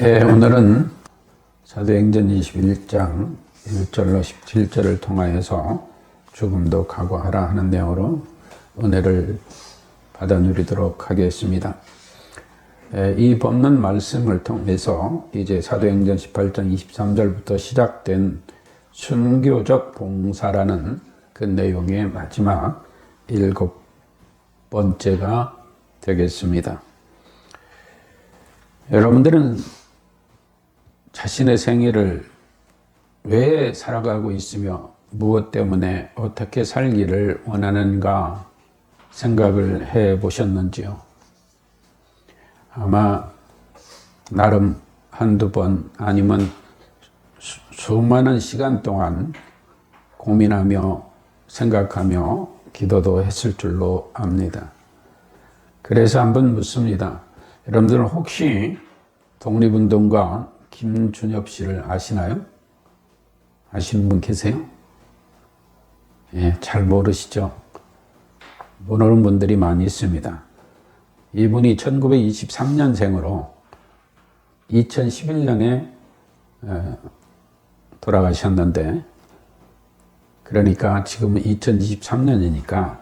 오늘은 사도행전 21장 1절로 17절을 통하여서 죽음도 각오하라 하는 내용으로 은혜를 받아 누리도록 하겠습니다. 이 본문 말씀을 통해서 이제 사도행전 18장 23절부터 시작된 순교적 봉사라는 그 내용의 마지막 7번째가 되겠습니다. 여러분들은 자신의 생애를 왜 살아가고 있으며 무엇 때문에 어떻게 살기를 원하는가 생각을 해 보셨는지요? 아마 나름 한두 번 아니면 수많은 시간 동안 고민하며 생각하며 기도도 했을 줄로 압니다. 그래서 한번 묻습니다. 여러분들은 혹시 독립운동가 김준엽 씨를 아시나요? 아시는 분 계세요? 잘 모르시죠? 모르는 분들이 많이 있습니다. 이분이 1923년생으로 2011년에 돌아가셨는데, 그러니까 지금 2023년이니까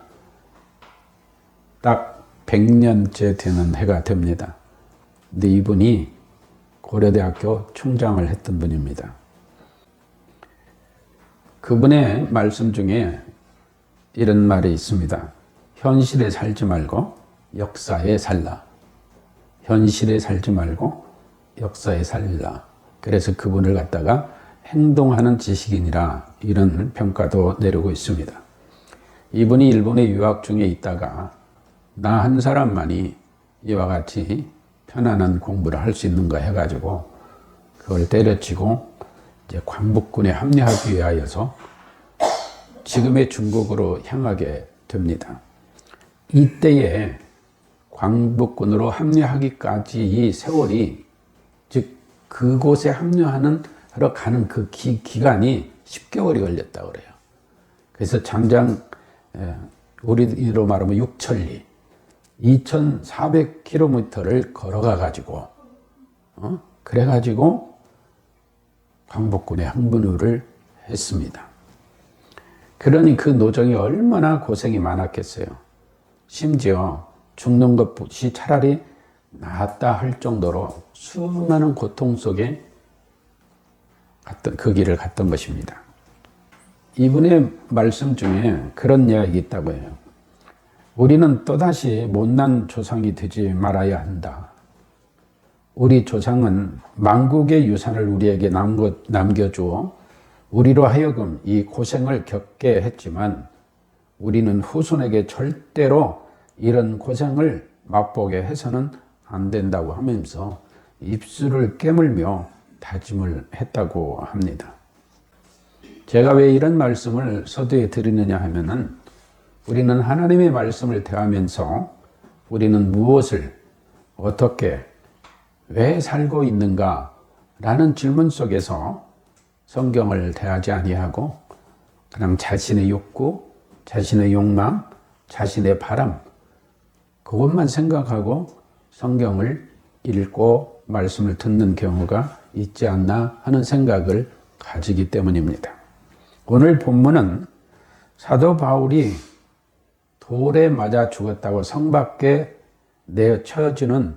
딱 100년째 되는 해가 됩니다. 근데 이분이 고려대학교 총장을 했던 분입니다. 그분의 말씀 중에 이런 말이 있습니다. 현실에 살지 말고 역사에 살라. 현실에 살지 말고 역사에 살라. 그래서 그분을 갖다가 행동하는 지식인이라 이런 평가도 내리고 있습니다. 이분이 일본에 유학 중에 있다가 나 한 사람만이 이와 같이 편안한 공부를 할 수 있는가 해가지고 그걸 때려치고 이제 광복군에 합류하기 위하여서 지금의 중국으로 향하게 됩니다. 이때에 광복군으로 합류하기까지 이 세월이, 즉 그곳에 합류하러 가는 그 기간이 10개월이 걸렸다고 그래요. 그래서 장장 우리로 말하면 6천리 2,400km를 걸어가 가지고 그래가지고 광복군에 항문을 했습니다. 그러니 그 노정이 얼마나 고생이 많았겠어요. 심지어 죽는 것이 차라리 낫다 할 정도로 수많은 고통 속에 그 길을 갔던 것입니다. 이분의 말씀 중에 그런 이야기 있다고 해요. 우리는 또다시 못난 조상이 되지 말아야 한다. 우리 조상은 만국의 유산을 우리에게 남겨주어 우리로 하여금 이 고생을 겪게 했지만 우리는 후손에게 절대로 이런 고생을 맛보게 해서는 안 된다고 하면서 입술을 깨물며 다짐을 했다고 합니다. 제가 왜 이런 말씀을 서두에 드리느냐 하면은 우리는 하나님의 말씀을 대하면서 우리는 무엇을 어떻게 왜 살고 있는가 라는 질문 속에서 성경을 대하지 아니하고 그냥 자신의 욕구, 자신의 욕망, 자신의 바람, 그것만 생각하고 성경을 읽고 말씀을 듣는 경우가 있지 않나 하는 생각을 가지기 때문입니다. 오늘 본문은 사도 바울이 돌에 맞아 죽었다고 성 밖에 내쳐지는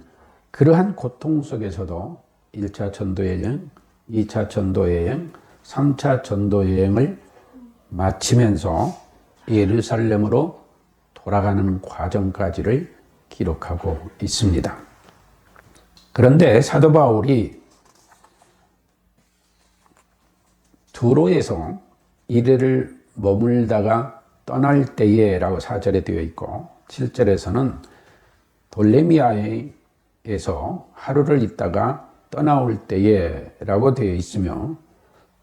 그러한 고통 속에서도 1차 전도여행, 2차 전도여행, 3차 전도여행을 마치면서 예루살렘으로 돌아가는 과정까지를 기록하고 있습니다. 그런데 사도 바울이 두로에서 이래를 머물다가 떠날 때에 라고 4절에 되어 있고 7절에서는 돌레미아에서 하루를 있다가 떠나올 때에 라고 되어 있으며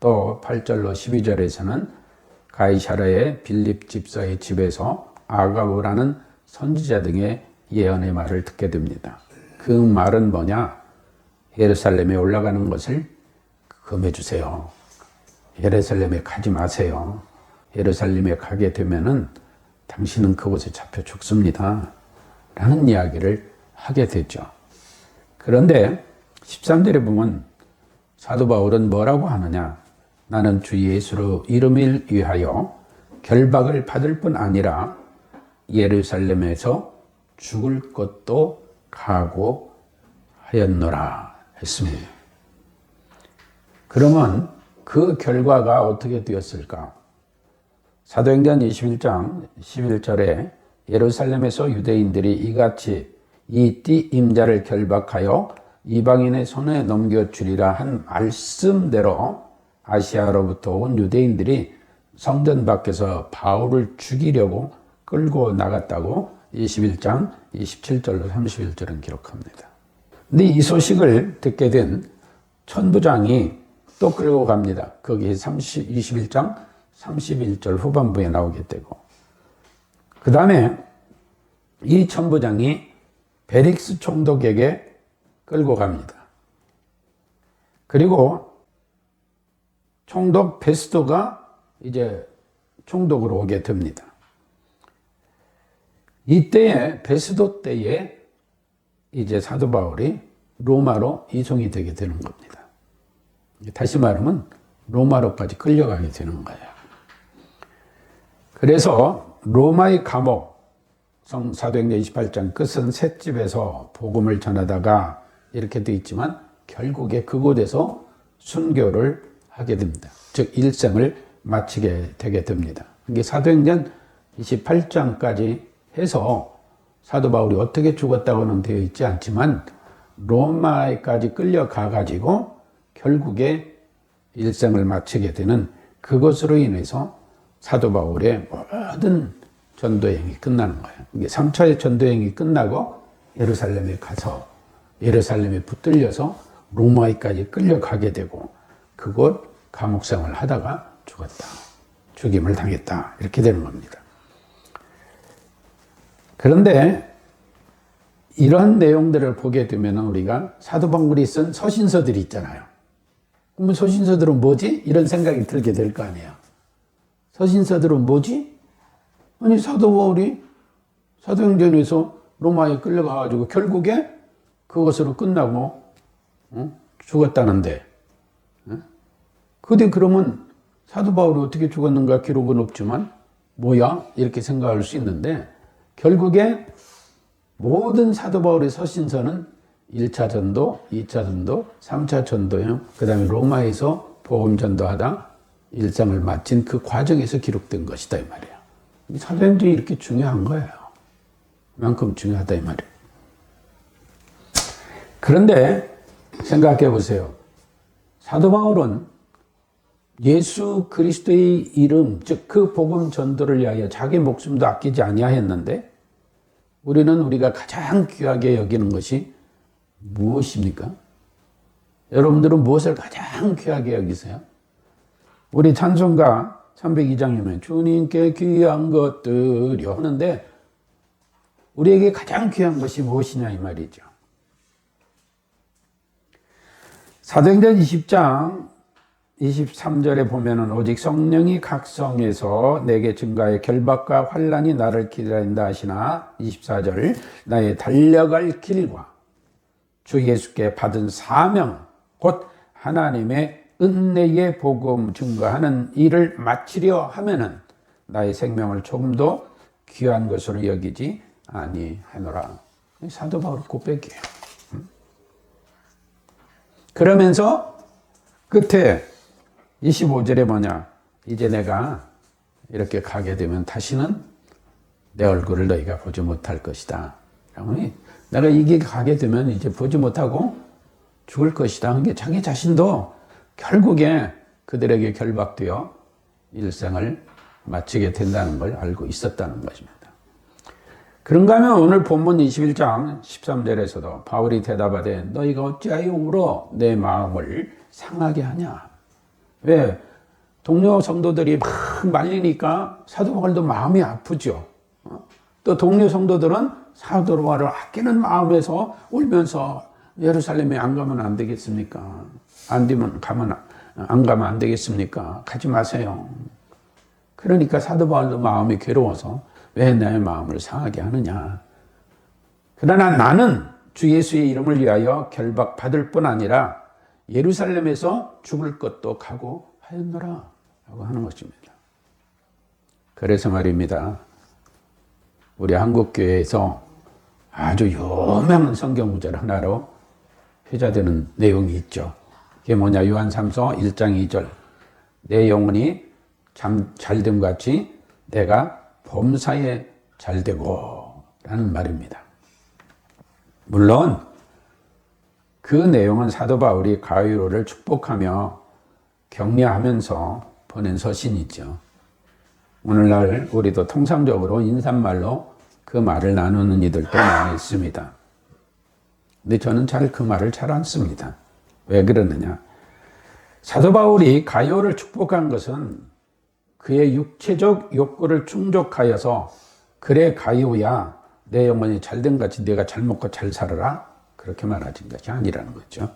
또 8절로 12절에서는 가이사라의 빌립 집사의 집에서 아가보라는 선지자 등의 예언의 말을 듣게 됩니다. 그 말은 뭐냐? 예루살렘에 올라가는 것을 금해 주세요. 예루살렘에 가지 마세요. 예루살렘에 가게 되면은 당신은 그곳에 잡혀 죽습니다. 라는 이야기를 하게 되죠. 그런데 13절에 보면 사도 바울은 뭐라고 하느냐? 나는 주 예수로 이름을 위하여 결박을 받을 뿐 아니라 예루살렘에서 죽을 것도 각오하였노라 했습니다. 그러면 그 결과가 어떻게 되었을까? 사도행전 21장 11절에 예루살렘에서 유대인들이 이같이 이 띠 임자를 결박하여 이방인의 손에 넘겨주리라 한 말씀대로 아시아로부터 온 유대인들이 성전 밖에서 바울을 죽이려고 끌고 나갔다고 21장 27절로 31절은 기록합니다. 근데 이 소식을 듣게 된 천부장이 또 끌고 갑니다. 거기 21장 31절 후반부에 나오게 되고, 그 다음에 이 천부장이 베릭스 총독에게 끌고 갑니다. 그리고 총독 베스도가 이제 총독으로 오게 됩니다. 이때에 베스도 때에 이제 사도 바울이 로마로 이송이 되게 되는 겁니다. 다시 말하면 로마로까지 끌려가게 되는 거예요. 그래서 로마의 감옥, 사도행전 28장 끝은 셋집에서 복음을 전하다가 이렇게 되어 있지만 결국에 그곳에서 순교를 하게 됩니다. 즉 일생을 마치게 되게 됩니다. 이게 사도행전 28장까지 해서 사도 바울이 어떻게 죽었다고는 되어 있지 않지만 로마에까지 끌려가 가지고 결국에 일생을 마치게 되는 그것으로 인해서 사도 바울의 모든 전도행이 끝나는 거예요. 이게 3차의 전도행이 끝나고 예루살렘에 가서 예루살렘에 붙들려서 로마에까지 끌려가게 되고 그곳 감옥생활을 하다가 죽었다. 죽임을 당했다. 이렇게 되는 겁니다. 그런데 이런 내용들을 보게 되면 우리가 사도 바울이 쓴 서신서들이 있잖아요. 그러면 서신서들은 뭐지? 이런 생각이 들게 될 거 아니에요. 서신서들은 뭐지? 아니 사도 바울이 사도행전에서 로마에 끌려가가지고 결국에 그것으로 끝나고 죽었다는데, 근데 그러면 사도 바울이 어떻게 죽었는가 기록은 없지만 뭐야? 이렇게 생각할 수 있는데 결국에 모든 사도 바울의 서신서는 1차 전도, 2차 전도, 3차 전도요. 그 다음에 로마에서 복음 전도하다 일상을 마친 그 과정에서 기록된 것이다 이 말이에요. 사도행전이 이렇게 중요한 거예요. 그만큼 중요하다 이 말이에요. 그런데 생각해 보세요. 사도 바울은 예수 그리스도의 이름, 즉 그 복음 전도를 위하여 자기 목숨도 아끼지 아니하였는데 우리는 우리가 가장 귀하게 여기는 것이 무엇입니까? 여러분들은 무엇을 가장 귀하게 여기세요? 우리 찬송가 302장이면 주님께 귀한 것들이요 하는데 우리에게 가장 귀한 것이 무엇이냐 이 말이죠. 사도행전 20장 23절에 보면은 오직 성령이 각성해서 내게 증가해 결박과 환난이 나를 기다린다 하시나 24절 나의 달려갈 길과 주 예수께 받은 사명 곧 하나님의 은혜의 복음 증거하는 일을 마치려 하면은 나의 생명을 조금 더 귀한 것으로 여기지 아니하노라. 사도 바울 고백이에요. 그러면서 끝에 25절에 뭐냐? 이제 내가 이렇게 가게 되면 다시는 내 얼굴을 너희가 보지 못할 것이다. 내가 이게 가게 되면 이제 보지 못하고 죽을 것이다. 그게 자기 자신도 결국에 그들에게 결박되어 일생을 마치게 된다는 걸 알고 있었다는 것입니다. 그런가 하면 오늘 본문 21장 13절에서도 바울이 대답하되 너희가 어찌하여 울어 내 마음을 상하게 하냐. 왜? 동료 성도들이 막 말리니까 사도 바울도 마음이 아프죠. 또 동료 성도들은 사도 바울을 아끼는 마음에서 울면서 예루살렘에 안 가면 안 되겠습니까? 안 가면 안 되겠습니까? 가지 마세요. 그러니까 사도 바울도 마음이 괴로워서 왜 내 마음을 상하게 하느냐. 그러나 나는 주 예수의 이름을 위하여 결박받을 뿐 아니라 예루살렘에서 죽을 것도 각오하였노라 라고 하는 것입니다. 그래서 말입니다. 우리 한국교회에서 아주 유명한 성경 구절 하나로 회자되는 내용이 있죠. 그게 뭐냐? 요한3서 1장 2절. 내 영혼이 잘됨 같이 내가 범사에 잘되고 라는 말입니다. 물론 그 내용은 사도 바울이 가이오를 축복하며 격려하면서 보낸 서신이죠. 오늘날 우리도 통상적으로 인사말로 그 말을 나누는 이들도 많이 있습니다. 근데 저는 그 말을 잘 안 씁니다. 왜 그러느냐? 사도 바울이 가이오를 축복한 것은 그의 육체적 욕구를 충족하여서 그래 가이오야 내 영혼이 잘된 같이 네가 잘 먹고 잘 살아라 그렇게 말하신 것이 아니라는 거죠.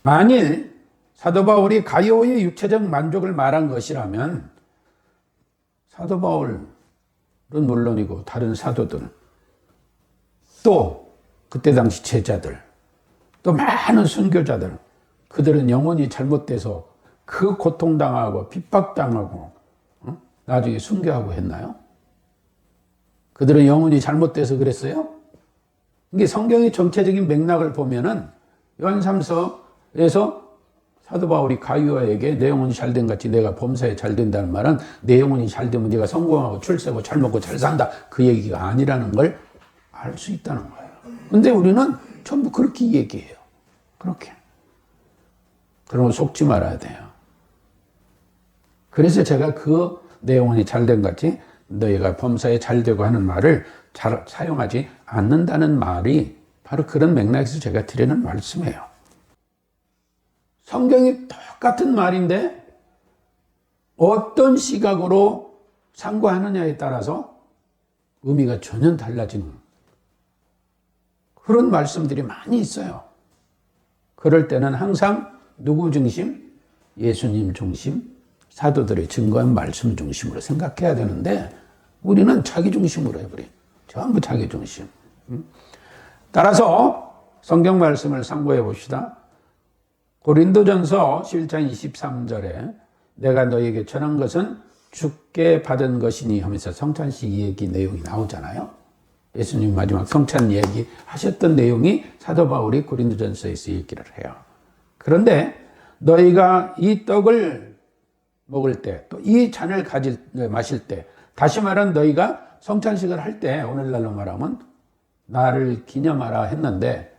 만일 사도 바울이 가이오의 육체적 만족을 말한 것이라면 사도 바울은 물론이고 다른 사도들 또 그때 당시 제자들 또 많은 순교자들 그들은 영혼이 잘못돼서 그 고통당하고 핍박당하고 나중에 순교하고 했나요? 그들은 영혼이 잘못돼서 그랬어요? 이게 성경의 전체적인 맥락을 보면은 요한3서에서 사도 바울이 가이오에게 내 영혼이 잘된 같이 내가 범사에 잘된다는 말은 내 영혼이 잘되면 네가 성공하고 출세하고 잘 먹고 잘 산다 그 얘기가 아니라는 걸 알 수 있다는 거예요. 근데 우리는 전부 그렇게 얘기해요. 그렇게. 그러면 속지 말아야 돼요. 그래서 제가 내 영혼이 잘된 같이 너희가 범사에 잘되고 하는 말을 잘 사용하지 않는다는 말이 바로 그런 맥락에서 제가 드리는 말씀이에요. 성경이 똑같은 말인데 어떤 시각으로 상고하느냐에 따라서 의미가 전혀 달라지는 그런 말씀들이 많이 있어요. 그럴 때는 항상 누구 중심? 예수님 중심, 사도들의 증거한 말씀 중심으로 생각해야 되는데 우리는 자기 중심으로 해버려요. 전부 자기 중심. 따라서 성경 말씀을 상고해 봅시다. 고린도전서 11장 23절에 내가 너에게 전한 것은 주께 받은 것이니 하면서 성찬식 얘기 내용이 나오잖아요. 예수님 마지막 성찬 얘기 하셨던 내용이 사도 바울이 고린도전서에서 얘기를 해요. 그런데 너희가 이 떡을 먹을 때 또 이 잔을 마실 때 다시 말하면 너희가 성찬식을 할 때 오늘날로 말하면 나를 기념하라 했는데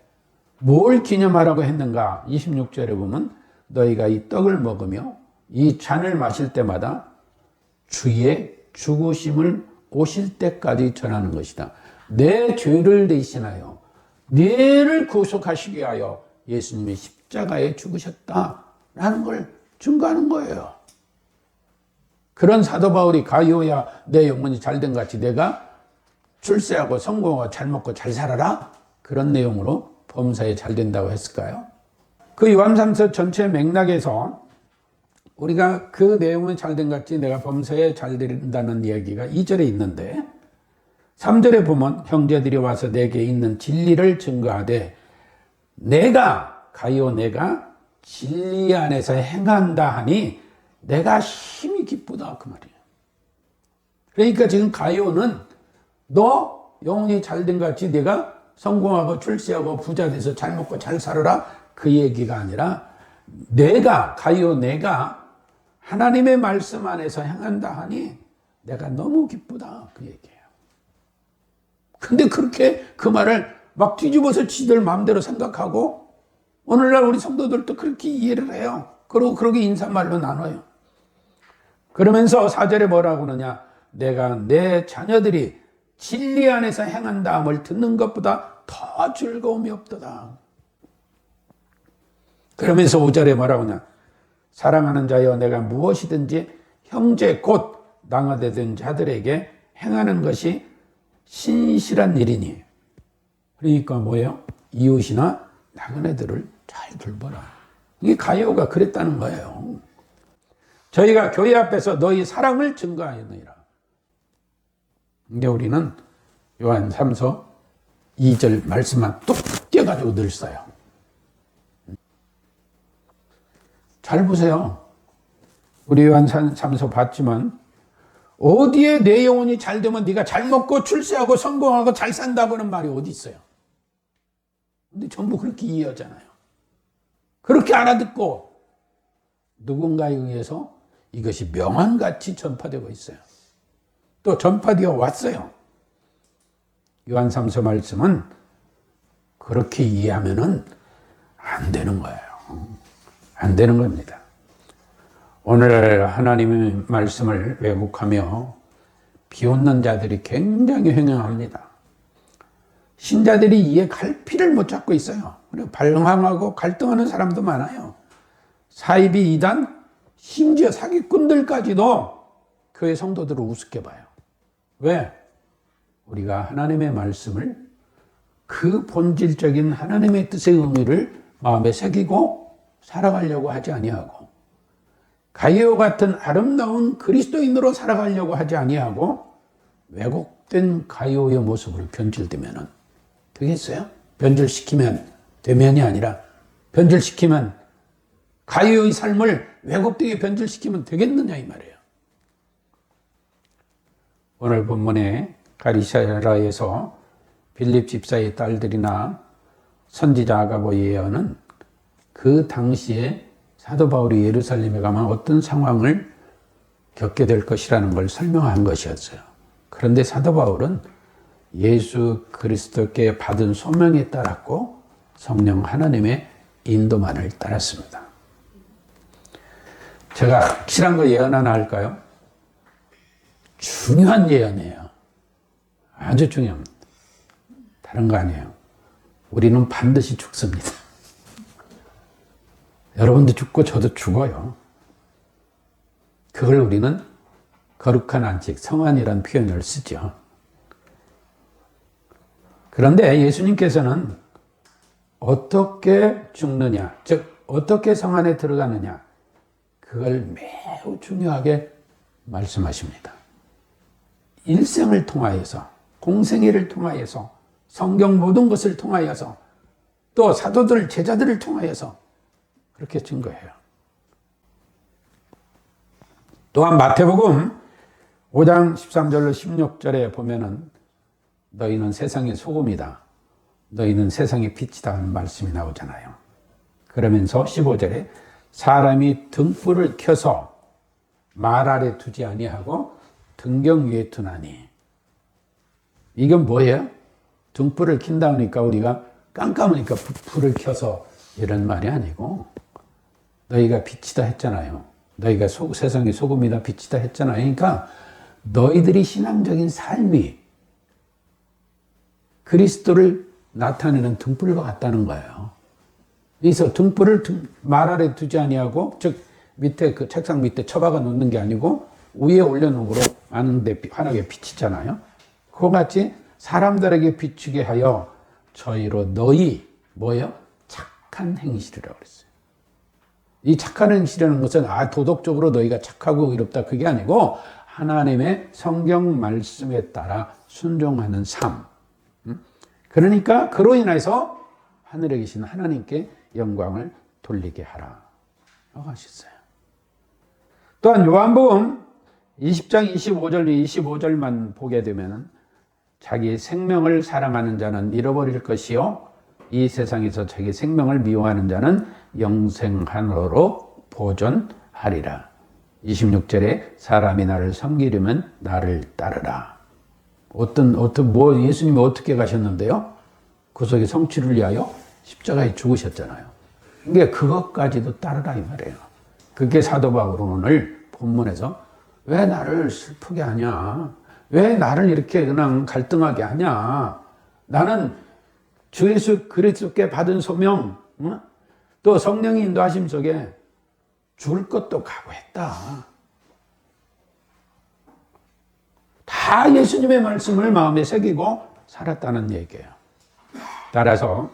뭘 기념하라고 했는가? 26절에 보면 너희가 이 떡을 먹으며 이 잔을 마실 때마다 주의 죽으심을 오실 때까지 전하는 것이다. 내 죄를 대신하여 너를 구속하시기 위하여 예수님이 십자가에 죽으셨다라는 걸 증거하는 거예요. 그런 사도 바울이 가이오야 내 영혼이 잘된 같이 내가 출세하고 성공하고 잘 먹고 잘 살아라 그런 내용으로 범사에 잘 된다고 했을까요? 그 요한3서 전체 맥락에서 우리가 그 내용은 잘된 같이 내가 범사에 잘 된다는 이야기가 2절에 있는데 3절에 보면 형제들이 와서 내게 있는 진리를 증거하되 내가 가이오 내가 진리 안에서 행한다 하니 내가 힘이 기쁘다 그 말이에요. 그러니까 지금 가이오는 너 영혼이 잘된 같이 내가 성공하고 출세하고 부자 돼서 잘 먹고 잘 살아라 그 얘기가 아니라 내가 가이오 내가 하나님의 말씀 안에서 행한다 하니 내가 너무 기쁘다 그 얘기예요. 근데 그렇게 그 말을 막 뒤집어서 지들 마음대로 생각하고 오늘날 우리 성도들도 그렇게 이해를 해요. 그리고 그렇게 인사말로 나눠요. 그러면서 4절에 뭐라고 그러냐? 내가 내 자녀들이 진리 안에서 행한다함을 듣는 것보다 더 즐거움이 없도다. 그러면서 5절에 뭐라고 하냐? 사랑하는 자여 내가 무엇이든지 형제 곧 낭아되던 자들에게 행하는 것이 신실한 일이니. 그러니까 뭐예요? 이웃이나 나그네들을 잘 돌보라. 이게 가이오가 그랬다는 거예요. 저희가 교회 앞에서 너희 사랑을 증거하였느니라. 근데 우리는 요한 3서 2절 말씀만 뚝 떼어 가지고 늘 써요. 잘 보세요. 우리 요한 3서 봤지만 어디에 내 영혼이 잘 되면 네가 잘 먹고 출세하고 성공하고 잘 산다고는 말이 어디 있어요. 근데 전부 그렇게 이해하잖아요. 그렇게 알아듣고 누군가에 의해서 이것이 명언같이 전파되고 있어요. 또 전파되어 왔어요. 요한 3서 말씀은 그렇게 이해하면은 안 되는 거예요. 안 되는 겁니다. 오늘 하나님의 말씀을 왜곡하며 비웃는 자들이 굉장히 횡행합니다. 신자들이 이에 갈피를 못 잡고 있어요. 그리고 발항하고 갈등하는 사람도 많아요. 사이비 이단, 심지어 사기꾼들까지도 교회 성도들을 우습게 봐요. 왜? 우리가 하나님의 말씀을 그 본질적인 하나님의 뜻의 의미를 마음에 새기고 살아가려고 하지 아니하고 가이오 같은 아름다운 그리스도인으로 살아가려고 하지 아니하고 왜곡된 가이오의 모습으로 변질되면은 되겠어요? 변질시키면 되면이 아니라 변질시키면 가이오의 삶을 왜곡되게 변질시키면 되겠느냐 이 말이에요. 오늘 본문에 가리사라에서 빌립 집사의 딸들이나 선지자 아가보 예언은 그 당시에 사도 바울이 예루살렘에 가면 어떤 상황을 겪게 될 것이라는 걸 설명한 것이었어요. 그런데 사도 바울은 예수 그리스도께 받은 소명에 따랐고 성령 하나님의 인도만을 따랐습니다. 제가 확실한 거 예언 하나 할까요? 중요한 예언이에요. 아주 중요합니다. 다른 거 아니에요. 우리는 반드시 죽습니다. 여러분도 죽고 저도 죽어요. 그걸 우리는 거룩한 안식, 성안이라는 표현을 쓰죠. 그런데 예수님께서는 어떻게 죽느냐, 즉 어떻게 성안에 들어가느냐, 그걸 매우 중요하게 말씀하십니다. 일생을 통하여서, 공생애를 통하여서, 성경 모든 것을 통하여서, 또 사도들, 제자들을 통하여서 그렇게 준 거예요. 또한 마태복음 5장 13절로 16절에 보면은 너희는 세상의 소금이다. 너희는 세상의 빛이다 하는 말씀이 나오잖아요. 그러면서 15절에 사람이 등불을 켜서 말 아래 두지 아니하고 등경 위에 두나니. 이건 뭐예요? 등불을 킨다 하니까 우리가 깜깜하니까 불을 켜서 이런 말이 아니고 너희가 빛이다 했잖아요. 너희가 세상의 소금이다 빛이다 했잖아요. 그러니까 너희들이 신앙적인 삶이 그리스도를 나타내는 등불과 같다는 거예요. 그래서 등불을 말 아래 두지 아니하고 즉 밑에 그 책상 밑에 처박아 놓는 게 아니고 위에 올려놓으므로 많은데 환하게 비치잖아요. 그와 같이 사람들에게 비추게 하여 저희로 너희 뭐예요? 착한 행실이라고 그랬어요. 이 착한 행실이라는 것은 도덕적으로 너희가 착하고 의롭다 그게 아니고 하나님의 성경 말씀에 따라 순종하는 삶. 그러니까 그로 인해서 하늘에 계신 하나님께 영광을 돌리게 하라 라고 하셨어요. 또한 요한복음 20장 25절만 보게 되면 자기 생명을 사랑하는 자는 잃어버릴 것이요 이 세상에서 자기 생명을 미워하는 자는 영생하노로 보존하리라. 26절에 사람이 나를 섬기려면 나를 따르라. 예수님이 어떻게 가셨는데요? 구속의 성취를 위하여 십자가에 죽으셨잖아요. 그러니까 그것까지도 따르라 이 말이에요. 그게 사도 바울은 오늘 본문에서 왜 나를 슬프게 하냐? 왜 나를 이렇게 그냥 갈등하게 하냐? 나는 주 예수 그리스도께 받은 소명, 또 성령의 인도하심 속에 죽을 것도 각오했다. 다 예수님의 말씀을 마음에 새기고 살았다는 얘기예요. 따라서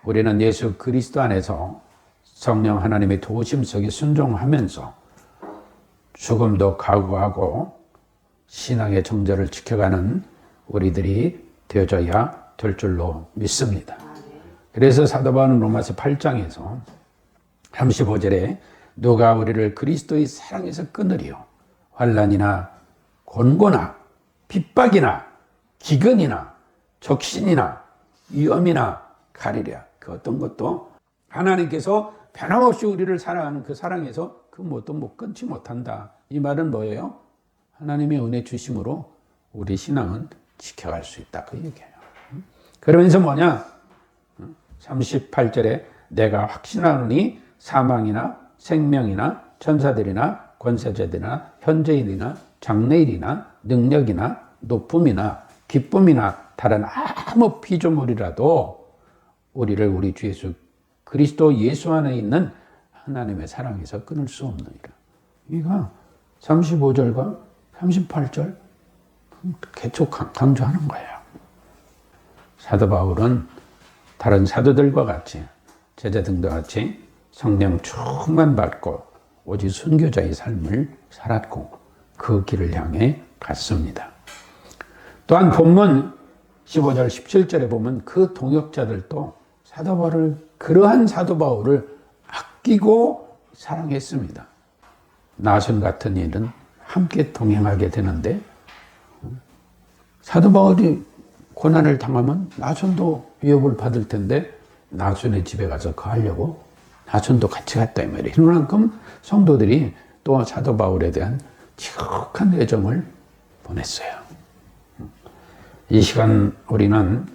우리는 예수 그리스도 안에서 성령 하나님의 도우심 속에 순종하면서 죽음도 각오하고 신앙의 정절을 지켜가는 우리들이 되어져야 될 줄로 믿습니다. 그래서 사도 바울은 로마서 8장에서 35절에 누가 우리를 그리스도의 사랑에서 끊으리요 환난이나 곤고나 핍박이나 기근이나 적신이나 위험이나 가리랴. 그 어떤 것도 하나님께서 변함없이 우리를 사랑하는 그 사랑에서 그 무엇도 못 끊지 못한다. 이 말은 뭐예요? 하나님의 은혜 주심으로 우리 신앙은 지켜갈 수 있다. 그 얘기예요. 그러면서 뭐냐? 38절에 내가 확신하노니 사망이나 생명이나 천사들이나 권세자들이나 현재일이나 장래일이나 능력이나 높음이나 기쁨이나 다른 아무 피조물이라도 우리를 우리 주 예수 그리스도 예수 안에 있는 하나님의 사랑에서 끊을 수 없느니라. 이가 35절과 38절 계속 강조하는 거예요. 사도 바울은 다른 사도들과 같이 제자들과 같이 성령 충만 받고 오직 순교자의 삶을 살았고 그 길을 향해 갔습니다. 또한 본문 15절 17절에 보면 그 동역자들도 사도 바울을 그러한 사도 바울을 아끼고 사랑했습니다. 나손 같은 일은 함께 동행하게 되는데 사도 바울이 고난을 당하면 나손도 위협을 받을 텐데 나손의 집에 가서 거하려고 나손도 같이 갔다 이 말이에요. 그만큼 성도들이 또 사도 바울에 대한 지극한 애정을 보냈어요. 이 시간 우리는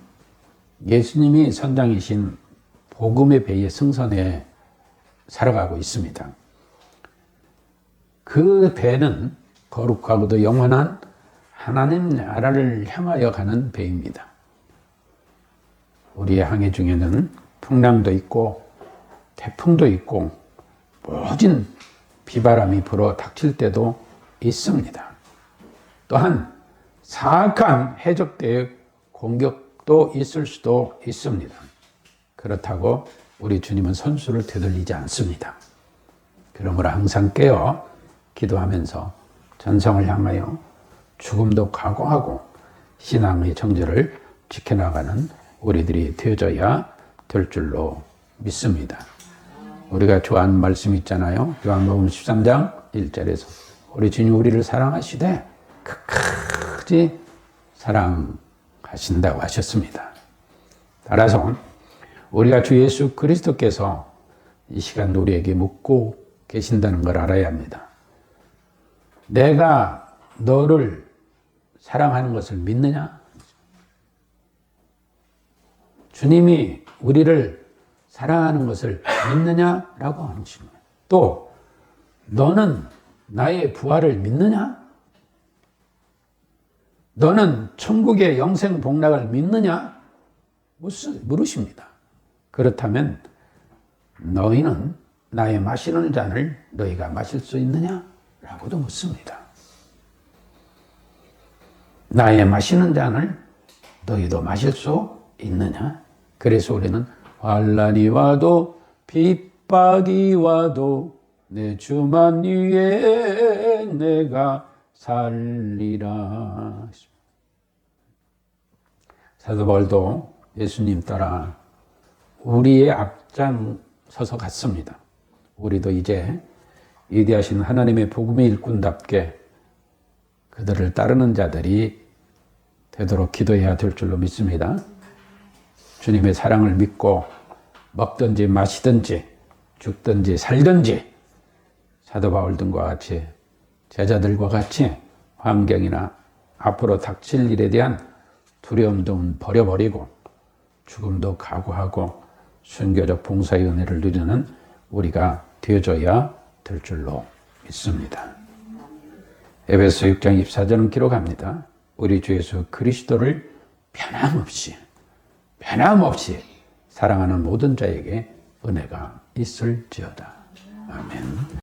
예수님이 선장이신 복음의 배의 승선에 살아가고 있습니다. 그 배는 거룩하고도 영원한 하나님 나라를 향하여 가는 배입니다. 우리의 항해 중에는 풍랑도 있고 태풍도 있고 모진 비바람이 불어 닥칠 때도 있습니다. 또한 사악한 해적대의 공격도 있을 수도 있습니다. 그렇다고 우리 주님은 선수를 되돌리지 않습니다. 그러므로 항상 깨어 기도하면서 전성을 향하여 죽음도 각오하고 신앙의 정절을 지켜나가는 우리들이 되어져야 될 줄로 믿습니다. 우리가 좋아하는 말씀 있잖아요. 요한복음 13장 1절에서 우리 주님 우리를 사랑하시되 끝까지 사랑하신다고 하셨습니다. 따라서 우리가 주 예수 그리스도께서 이 시간 우리에게 묻고 계신다는 걸 알아야 합니다. 내가 너를 사랑하는 것을 믿느냐? 주님이 우리를 사랑하는 것을 믿느냐라고 하는 거예요. 또 너는 나의 부활을 믿느냐? 너는 천국의 영생 복락을 믿느냐? 물으십니다. 그렇다면 너희는 나의 마시는 잔을 너희가 마실 수 있느냐? 라고도 묻습니다. 나의 마시는 잔을 너희도 마실 수 있느냐? 그래서 우리는 환난이 와도 핍박이 와도 내 주만 위에 내가 살리라. 사도 바울도 예수님 따라 우리의 앞장 서서 갔습니다. 우리도 이제 위대하신 하나님의 복음의 일꾼답게 그들을 따르는 자들이 되도록 기도해야 될 줄로 믿습니다. 주님의 사랑을 믿고 먹든지 마시든지 죽든지 살든지 사도 바울 등과 같이 제자들과 같이 환경이나 앞으로 닥칠 일에 대한 두려움 등은 버려버리고 죽음도 각오하고 순교적 봉사의 은혜를 누리는 우리가 되어줘야 될 줄로 믿습니다. 에베소 6장 24절은 기록합니다. 우리 주 예수 그리스도를 변함없이 사랑하는 모든 자에게 은혜가 있을지어다. 아멘.